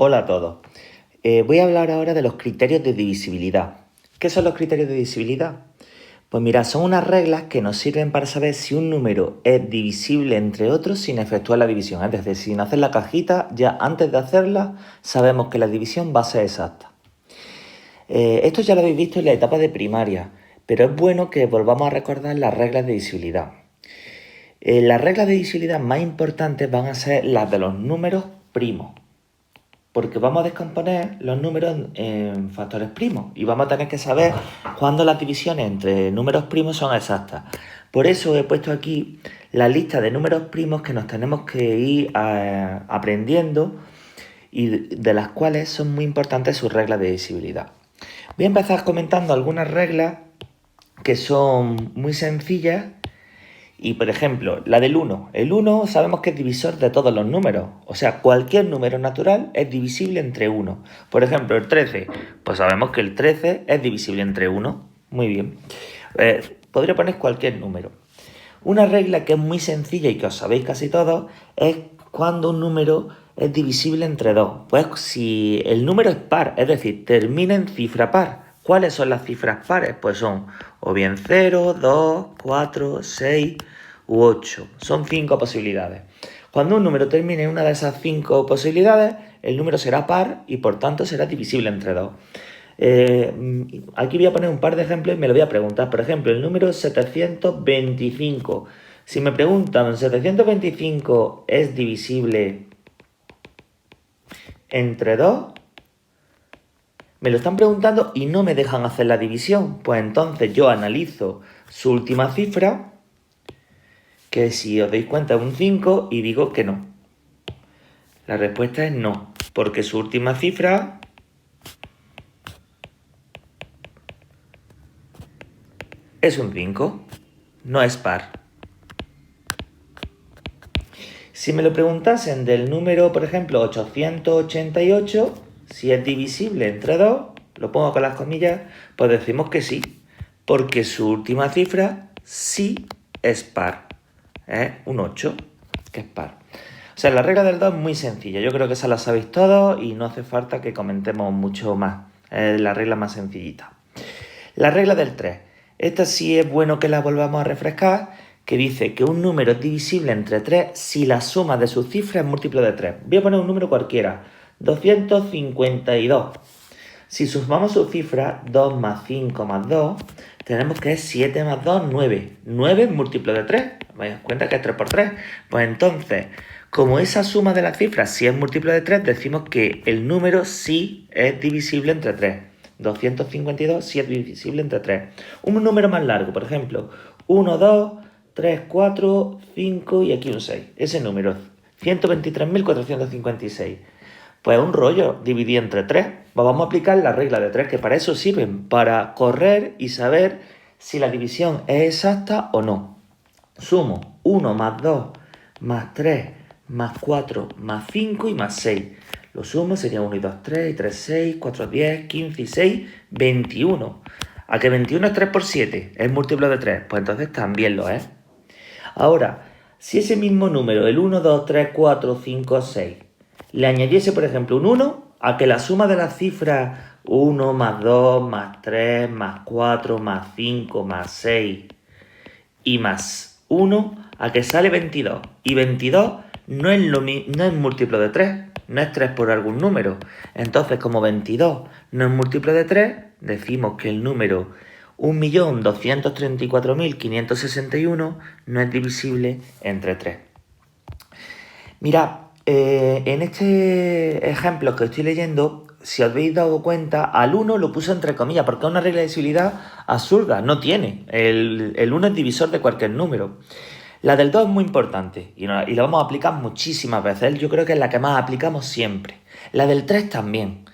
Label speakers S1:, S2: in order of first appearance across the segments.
S1: Hola a todos. Voy a hablar ahora de los criterios de divisibilidad. ¿Qué son los criterios de divisibilidad? Pues mira, son unas reglas que nos sirven para saber si un número es divisible entre otros sin efectuar la división. Es decir, sin hacer la cajita, ya antes de hacerla sabemos que la división va a ser exacta. Esto ya lo habéis visto en la etapa de primaria, pero es bueno que volvamos a recordar las reglas de divisibilidad. Las reglas de divisibilidad más importantes van a ser las de los números primos, porque vamos a descomponer los números en factores primos y vamos a tener que saber cuándo las divisiones entre números primos son exactas. Por eso he puesto aquí la lista de números primos que nos tenemos que ir aprendiendo y de las cuales son muy importantes sus reglas de divisibilidad. Voy a empezar comentando algunas reglas que son muy sencillas. Y por ejemplo, la del 1. El 1 sabemos que es divisor de todos los números. O sea, cualquier número natural es divisible entre 1. Por ejemplo, el 13. Pues sabemos que el 13 es divisible entre 1. Muy bien. Podría poner cualquier número. Una regla que es muy sencilla y que os sabéis casi todos es cuando un número es divisible entre 2. Pues si el número es par, es decir, termina en cifra par. ¿Cuáles son las cifras pares? Pues son o bien 0, 2, 4, 6 u 8. Son 5 posibilidades. Cuando un número termine en una de esas 5 posibilidades, el número será par y por tanto será divisible entre 2. Aquí voy a poner un par de ejemplos y me lo voy a preguntar. Por ejemplo, el número 725. Si me preguntan, ¿725 es divisible entre 2? Me lo están preguntando y no me dejan hacer la división. Pues entonces yo analizo su última cifra, que si os dais cuenta es un 5, y digo que no. La respuesta es no, porque su última cifra es un 5, no es par. Si me lo preguntasen del número, por ejemplo, 888, si es divisible entre 2, lo pongo con las comillas, pues decimos que sí, porque su última cifra sí es par. Es un 8, que es par. O sea, la regla del 2 es muy sencilla. Yo creo que esa la sabéis todos y no hace falta que comentemos mucho más. Es la regla más sencillita. La regla del 3. Esta sí es bueno que la volvamos a refrescar, que dice que un número es divisible entre 3 si la suma de sus cifras es múltiplo de 3. Voy a poner un número cualquiera. 252. Si sumamos sus cifras, 2 más 5 más 2, tenemos que es 7 más 2, 9. 9 es múltiplo de 3. ¿Me das cuenta que es 3 por 3? Pues entonces, como esa suma de las cifras sí es múltiplo de 3, decimos que el número sí es divisible entre 3. 252 sí es divisible entre 3. Un número más largo, por ejemplo, 1, 2, 3, 4, 5 y aquí un 6. Ese número, 123.456. Pues un rollo, dividir entre 3. Pues vamos a aplicar la regla de 3, que para eso sirven, para correr y saber si la división es exacta o no. Sumo 1 más 2 más 3 más 4 más 5 y más 6. Lo sumo sería 1 y 2, 3 y 3, 6, 4, 10, 15 y 6, 21. ¿A que 21 es 3 por 7? ¿Es múltiplo de 3? Pues entonces también lo es. Ahora, si ese mismo número, el 1, 2, 3, 4, 5, 6, le añadiese, por ejemplo, un 1, a que la suma de las cifras 1 más 2 más 3 más 4 más 5 más 6 y más 1, a que sale 22. Y 22 no es múltiplo de 3, no es 3 por algún número. Entonces, como 22 no es múltiplo de 3, decimos que el número 1.234.561 no es divisible entre 3. Mirad, en este ejemplo que estoy leyendo, si os habéis dado cuenta, al 1 lo puse entre comillas, porque es una regla de divisibilidad absurda, no tiene. El 1 es divisor de cualquier número. La del 2 es muy importante y la vamos a aplicar muchísimas veces. Yo creo que es la que más aplicamos siempre. La del 3 también.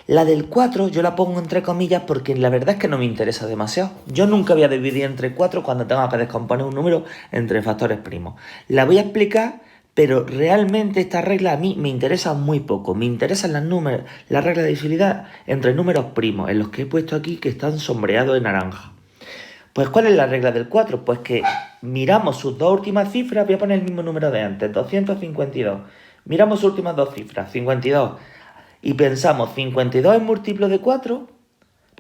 S1: La del 4 yo la pongo entre comillas porque la verdad es que no me interesa demasiado. Yo nunca voy a dividir entre 4 cuando tenga que descomponer un número entre factores primos. La voy a explicar, pero realmente esta regla a mí me interesa muy poco. Me interesan las reglas de divisibilidad entre números primos, en los que he puesto aquí que están sombreados de naranja. Pues ¿cuál es la regla del 4? Pues que miramos sus dos últimas cifras, voy a poner el mismo número de antes, 252. Miramos sus últimas dos cifras, 52. Y pensamos, ¿52 es múltiplo de 4?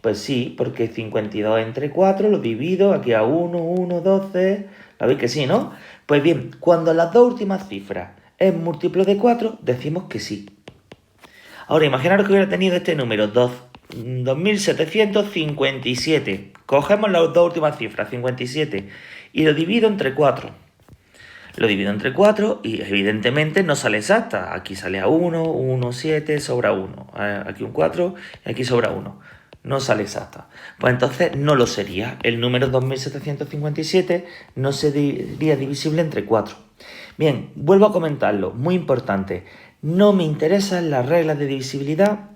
S1: Pues sí, porque 52 entre 4 lo divido, aquí a 1, 1, 12, ¿la veis que sí, no? Pues bien, cuando las dos últimas cifras es múltiplo de 4, decimos que sí. Ahora, imaginaros que hubiera tenido este número, 2757. Cogemos las dos últimas cifras, 57, y lo divido entre 4. Lo divido entre 4 y evidentemente no sale exacta. Aquí sale a 1, 1, 7, sobra 1. Aquí un 4 y aquí sobra 1. No sale exacta. Pues entonces no lo sería. El número 2757 no sería divisible entre 4. Bien, vuelvo a comentarlo. Muy importante. No me interesan las reglas de divisibilidad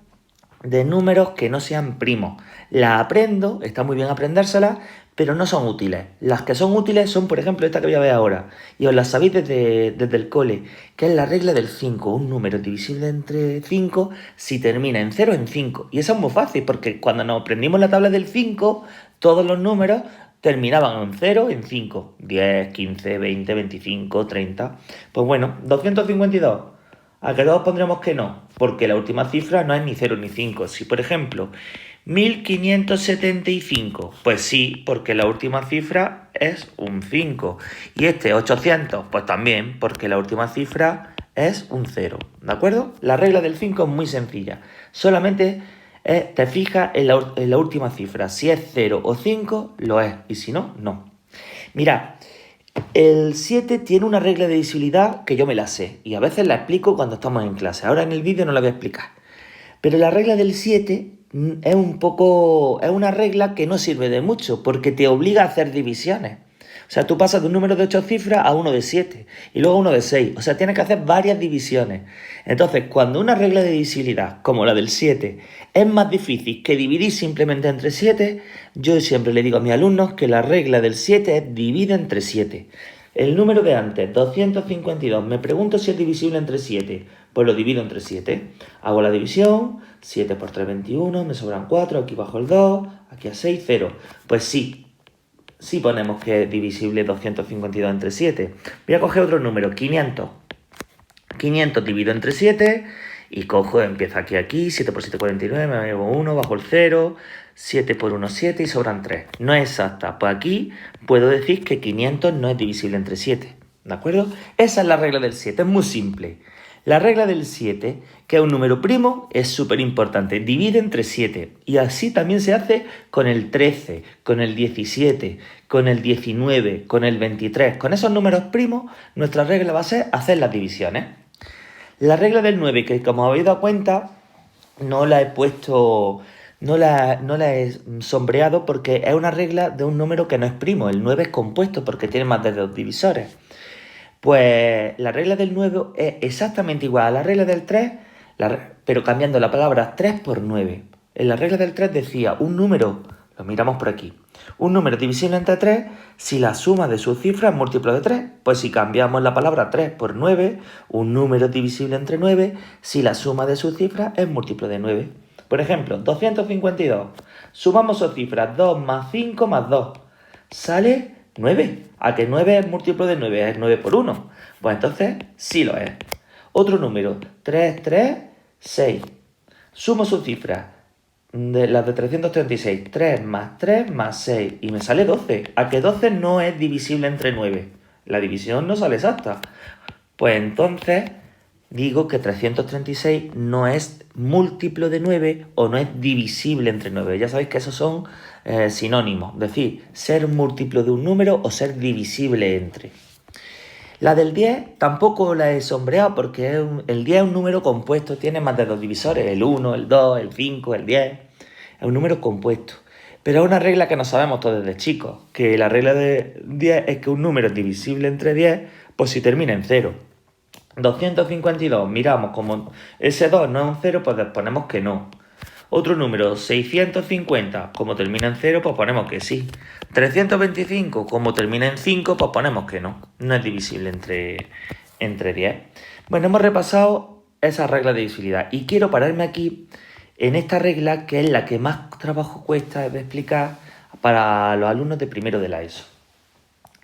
S1: de números que no sean primos. Las aprendo, está muy bien aprendérselas, pero no son útiles. Las que son útiles son, por ejemplo, esta que voy a ver ahora, y os la sabéis desde el cole, que es la regla del 5. Un número divisible entre 5 si termina en 0 en 5. Y eso es muy fácil, porque cuando nos aprendimos la tabla del 5, todos los números terminaban en 0 en 5. 10, 15, 20, 25, 30. Pues bueno, 252. ¿A qué todos pondremos que no? Porque la última cifra no es ni 0 ni 5. Si, por ejemplo, 1575, pues sí, porque la última cifra es un 5. Y este 800, pues también, porque la última cifra es un 0. ¿De acuerdo? La regla del 5 es muy sencilla. Solamente te fijas en la última cifra. Si es 0 o 5, lo es. Y si no, no. Mirad. El 7 tiene una regla de divisibilidad que yo me la sé y a veces la explico cuando estamos en clase. Ahora en el vídeo no la voy a explicar. Pero la regla del 7 es una regla que no sirve de mucho porque te obliga a hacer divisiones. O sea, tú pasas de un número de 8 cifras a uno de 7 y luego uno de 6. O sea, tienes que hacer varias divisiones. Entonces, cuando una regla de divisibilidad, como la del 7, es más difícil que dividir simplemente entre 7, yo siempre le digo a mis alumnos que la regla del 7 es divide entre 7. El número de antes, 252, me pregunto si es divisible entre 7. Pues lo divido entre 7. Hago la división, 7 por 3, 21, me sobran 4, aquí bajo el 2, aquí a 6, 0. Pues sí. Sí ponemos que es divisible 252 entre 7. Voy a coger otro número, 500. 500 divido entre 7 y cojo, empieza aquí, 7 por 7, 49, me llevo 1, bajo el 0, 7 por 1, 7 y sobran 3. No es exacta, pues aquí puedo decir que 500 no es divisible entre 7, ¿de acuerdo? Esa es la regla del 7, es muy simple. La regla del 7, que es un número primo, es súper importante. Divide entre 7. Y así también se hace con el 13, con el 17, con el 19, con el 23. Con esos números primos, nuestra regla va a ser hacer las divisiones. La regla del 9, que como habéis dado cuenta, no la he puesto, no la he sombreado porque es una regla de un número que no es primo. El 9 es compuesto porque tiene más de 2 divisores. Pues la regla del 9 es exactamente igual a la regla del 3, pero cambiando la palabra 3 por 9. En la regla del 3 decía un número, lo miramos por aquí, un número divisible entre 3 si la suma de sus cifras es múltiplo de 3. Pues si cambiamos la palabra 3 por 9, un número divisible entre 9 si la suma de sus cifras es múltiplo de 9. Por ejemplo, 252. Sumamos sus cifras 2 más 5 más 2. Sale 9. ¿A que 9 es múltiplo de 9? Es 9 por 1. Pues entonces sí lo es. Otro número, 3, 3, 6. Sumo sus cifras, las de 336. 3 más 3 más 6. Y me sale 12. ¿A que 12 no es divisible entre 9? La división no sale exacta. Pues entonces digo que 336 no es múltiplo de 9 o no es divisible entre 9. Ya sabéis que esos son sinónimos. Es decir, ser múltiplo de un número o ser divisible entre. La del 10 tampoco la he sombreado porque el 10 es un número compuesto, tiene más de 2 divisores, el 1, el 2, el 5, el 10. Es un número compuesto. Pero es una regla que no sabemos todos desde chicos, que la regla de 10 es que un número es divisible entre 10, pues si termina en 0. 252, miramos como ese 2 no es un 0, pues ponemos que no. Otro número, 650, como termina en 0, pues ponemos que sí. 325, como termina en 5, pues ponemos que no. No es divisible entre 10. Bueno, hemos repasado esa regla de divisibilidad y quiero pararme aquí en esta regla que es la que más trabajo cuesta de explicar para los alumnos de primero de la ESO,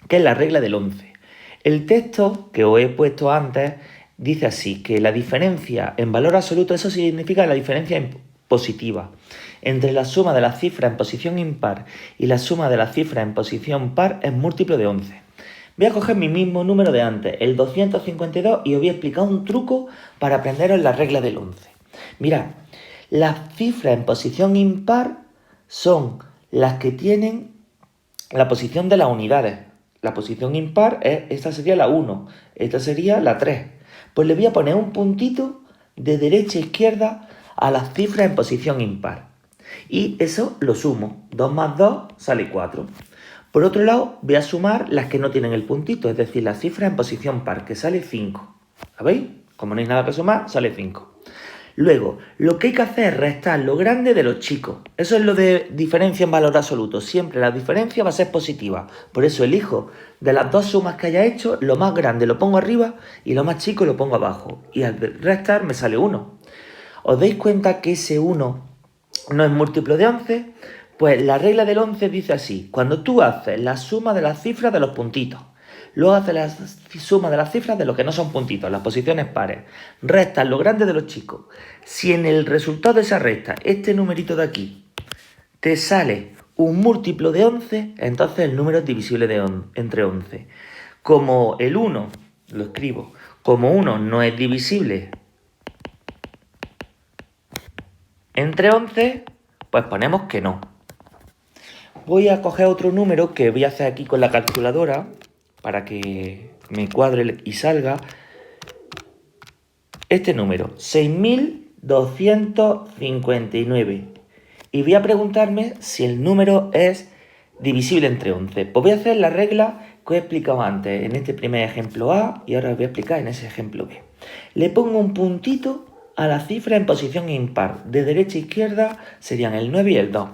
S1: que es la regla del 11. El texto que os he puesto antes dice así, que la diferencia en valor absoluto, eso significa la diferencia positiva, entre la suma de las cifras en posición impar y la suma de las cifras en posición par es múltiplo de 11. Voy a coger mi mismo número de antes, el 252, y os voy a explicar un truco para aprenderos la regla del 11. Mirad, las cifras en posición impar son las que tienen la posición de las unidades. La posición impar, esta sería la 1, esta sería la 3. Pues le voy a poner un puntito de derecha a izquierda a las cifras en posición impar. Y eso lo sumo. 2 más 2 sale 4. Por otro lado, voy a sumar las que no tienen el puntito, es decir, las cifras en posición par, que sale 5. ¿Sabéis? Como no hay nada que sumar, sale 5. Luego, lo que hay que hacer es restar lo grande de los chicos. Eso es lo de diferencia en valor absoluto. Siempre la diferencia va a ser positiva. Por eso elijo de las dos sumas que haya hecho, lo más grande lo pongo arriba y lo más chico lo pongo abajo. Y al restar me sale 1. ¿Os dais cuenta que ese 1 no es múltiplo de 11? Pues la regla del 11 dice así: cuando tú haces la suma de las cifras de los puntitos, luego haces la suma de las cifras de lo que no son puntitos, las posiciones pares, restas lo grande de los chicos. Si en el resultado de esa resta, este numerito de aquí, te sale un múltiplo de 11, entonces el número es divisible entre 11. Como el 1, lo escribo, como 1 no es divisible entre 11, pues ponemos que no. Voy a coger otro número que voy a hacer aquí con la calculadora para que me cuadre y salga. Este número, 6.259. Y voy a preguntarme si el número es divisible entre 11. Pues voy a hacer la regla que os he explicado antes en este primer ejemplo A y ahora os voy a explicar en ese ejemplo B. Le pongo un puntito a la cifra en posición impar. De derecha a izquierda serían el 9 y el 2.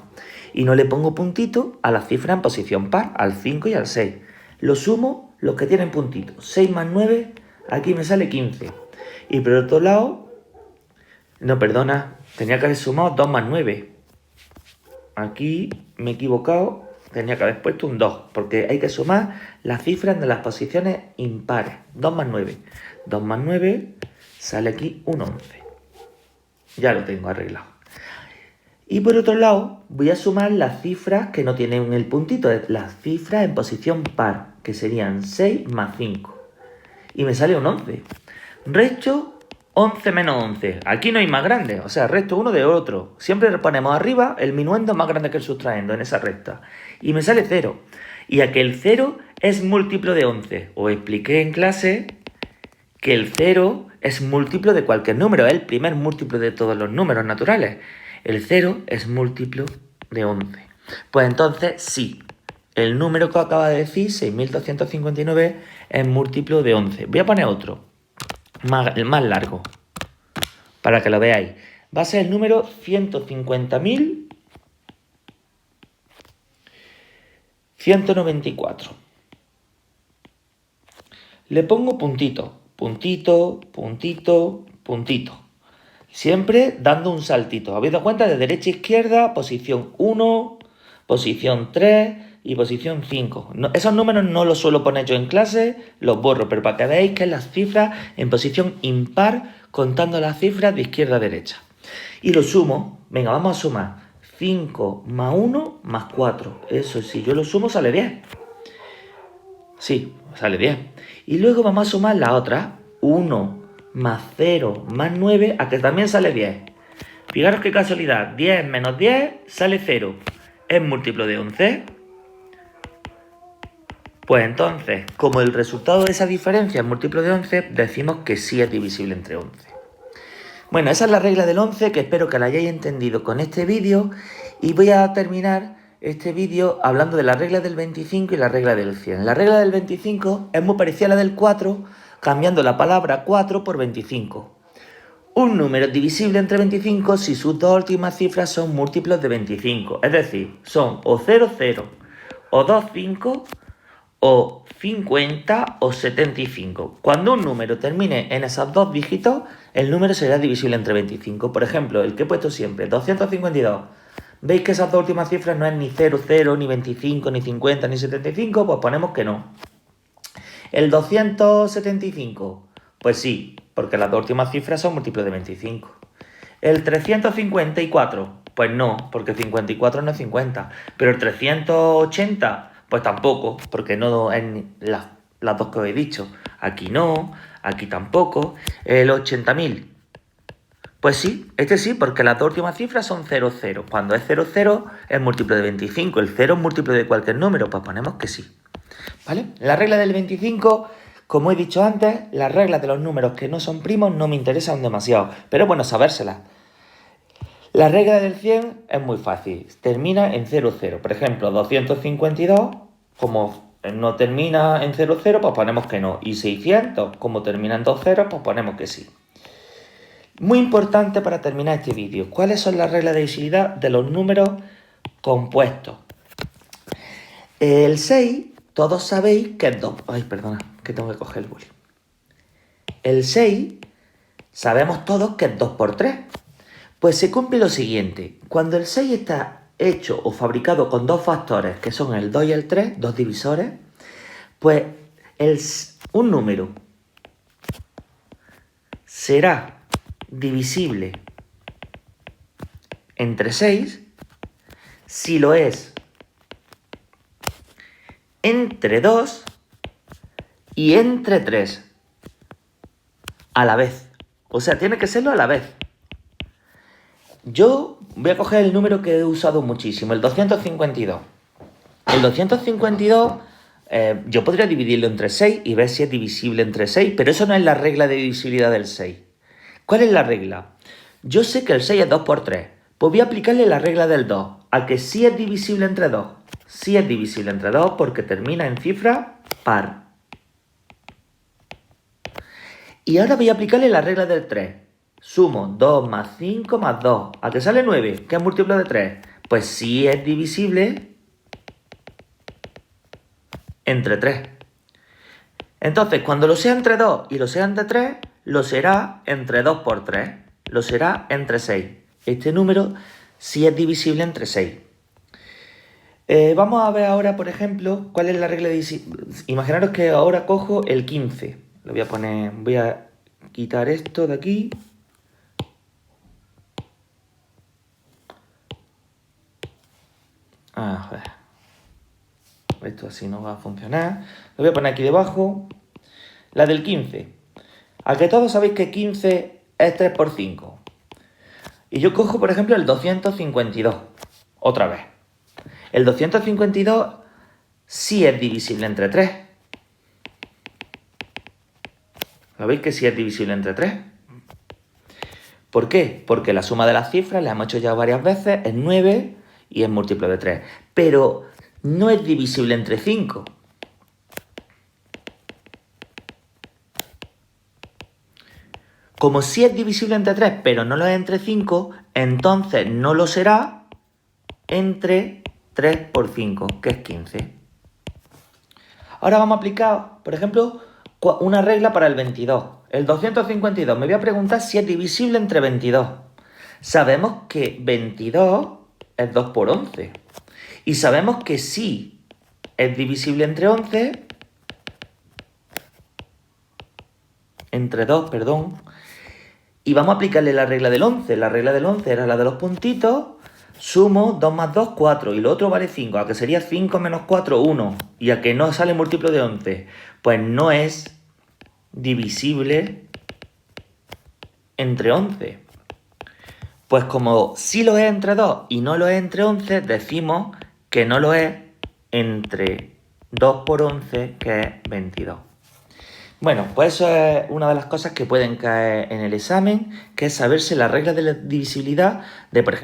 S1: Y no le pongo puntito a la cifra en posición par, al 5 y al 6. Lo sumo los que tienen puntito. 6 más 9, aquí me sale 15. Y por otro lado, no, perdona, tenía que haber sumado 2 más 9. Aquí me he equivocado, tenía que haber puesto un 2, porque hay que sumar las cifras de las posiciones impares. 2 más 9. 2 más 9 sale aquí un 11. Ya lo tengo arreglado. Y por otro lado, voy a sumar las cifras que no tienen el puntito, las cifras en posición par, que serían 6 más 5. Y me sale un 11. Resto 11 menos 11. Aquí no hay más grande, o sea, resto uno de otro. Siempre ponemos arriba el minuendo más grande que el sustraendo en esa recta. Y me sale 0. Y aquel 0 es múltiplo de 11. Os expliqué en clase que el 0 es múltiplo de cualquier número, es el primer múltiplo de todos los números naturales. El 0 es múltiplo de 11. Pues entonces sí, el número que acaba de decir, 6.259, es múltiplo de 11. Voy a poner otro, el más largo, para que lo veáis. Va a ser el número 150.194. Le pongo puntito, puntito, puntito, puntito. Siempre dando un saltito. ¿Habéis dado cuenta? De derecha a izquierda, posición 1, posición 3 y posición 5. No, esos números no los suelo poner yo en clase, los borro, pero para que veáis que es las cifras en posición impar, contando las cifras de izquierda a derecha. Y lo sumo. Venga, vamos a sumar. 5 más 1 más 4. Eso, si yo lo sumo, sale 10. Sí, sale 10. Y luego vamos a sumar la otra. 1 más 0 más 9, a que también sale 10. Fijaros qué casualidad, 10 menos 10 sale 0. ¿Es múltiplo de 11? Pues entonces, como el resultado de esa diferencia es múltiplo de 11, decimos que sí es divisible entre 11. Bueno, esa es la regla del 11, que espero que la hayáis entendido con este vídeo, y voy a terminar este vídeo hablando de la regla del 25 y la regla del 100. La regla del 25 es muy parecida a la del 4, cambiando la palabra 4 por 25. Un número es divisible entre 25 si sus dos últimas cifras son múltiplos de 25. Es decir, son o 0, 0, o 2, 5, o 50 o 75. Cuando un número termine en esos dos dígitos, el número será divisible entre 25. Por ejemplo, el que he puesto siempre, 252. ¿Veis que esas dos últimas cifras no es ni 0, 0, ni 25, ni 50, ni 75? Pues ponemos que no. El 275, pues sí, porque las dos últimas cifras son múltiplos de 25. ¿El 354? Pues no, porque 54 no es 50. ¿Pero el 380? Pues tampoco, porque no es las dos que os he dicho. Aquí no, aquí tampoco. ¿El 80.000? Pues sí, este sí, porque las dos últimas cifras son 0, 0. Cuando es 0, 0 es múltiplo de 25. El 0 es múltiplo de cualquier número, pues ponemos que sí. ¿Vale? La regla del 25, como he dicho antes, las reglas de los números que no son primos no me interesan demasiado, pero bueno, sabérselas. La regla del 100 es muy fácil, termina en 0, 0. Por ejemplo, 252, como no termina en 0, 0, pues ponemos que no. Y 600, como termina en 2 ceros, pues ponemos que sí. Muy importante para terminar este vídeo, ¿cuáles son las reglas de divisibilidad de los números compuestos? El 6, todos sabéis que es 2. Ay, perdona, que tengo que coger el boli. El 6, sabemos todos que es 2 por 3. Pues se cumple lo siguiente. Cuando el 6 está hecho o fabricado con dos factores, que son el 2 y el 3, dos divisores, pues un número será divisible entre 6 si lo es entre 2 y entre 3 a la vez. O sea, tiene que serlo a la vez. Yo voy a coger el número que he usado muchísimo, el 252. El 252, yo podría dividirlo entre 6 y ver si es divisible entre 6, pero eso no es la regla de divisibilidad del 6. ¿Cuál es la regla? Yo sé que el 6 es 2 por 3. Pues voy a aplicarle la regla del 2, a que sí es divisible entre 2. Sí es divisible entre 2 porque termina en cifra par. Y ahora voy a aplicarle la regla del 3. Sumo 2 más 5 más 2. ¿A qué sale 9? ¿Qué es múltiplo de 3? Pues sí es divisible entre 3. Entonces, cuando lo sea entre 2 y lo sea entre 3, lo será entre 2 por 3. Lo será entre 6. Este número sí es divisible entre 6. Vamos a ver ahora, por ejemplo, cuál es la regla de divisibilidad. Imaginaros que ahora cojo el 15. Lo voy a poner, voy a quitar esto de aquí. Esto así no va a funcionar. Lo voy a poner aquí debajo. La del 15. ¿A que todos sabéis que 15 es 3 por 5? Y yo cojo, por ejemplo, el 252. Otra vez. El 252 sí es divisible entre 3. ¿Sabéis que sí es divisible entre 3? ¿Por qué? Porque la suma de las cifras, la hemos hecho ya varias veces, es 9 y es múltiplo de 3. Pero no es divisible entre 5. Como sí es divisible entre 3, pero no lo es entre 5, entonces no lo será entre 3 por 5, que es 15. Ahora vamos a aplicar, por ejemplo, una regla para el 22. El 252, me voy a preguntar si es divisible entre 22. Sabemos que 22 es 2 por 11. Y sabemos que sí es divisible entre 11, entre 2, perdón. Y vamos a aplicarle la regla del 11. La regla del 11 era la de los puntitos. Sumo 2 más 2, 4. Y lo otro vale 5. ¿A que sería 5 menos 4, 1? ¿Y a que no sale múltiplo de 11? Pues no es divisible entre 11. Pues como sí lo es entre 2 y no lo es entre 11, decimos que no lo es entre 2 por 11, que es 22. Bueno, pues eso es una de las cosas que pueden caer en el examen, que es saberse la regla de la divisibilidad de, por ejemplo,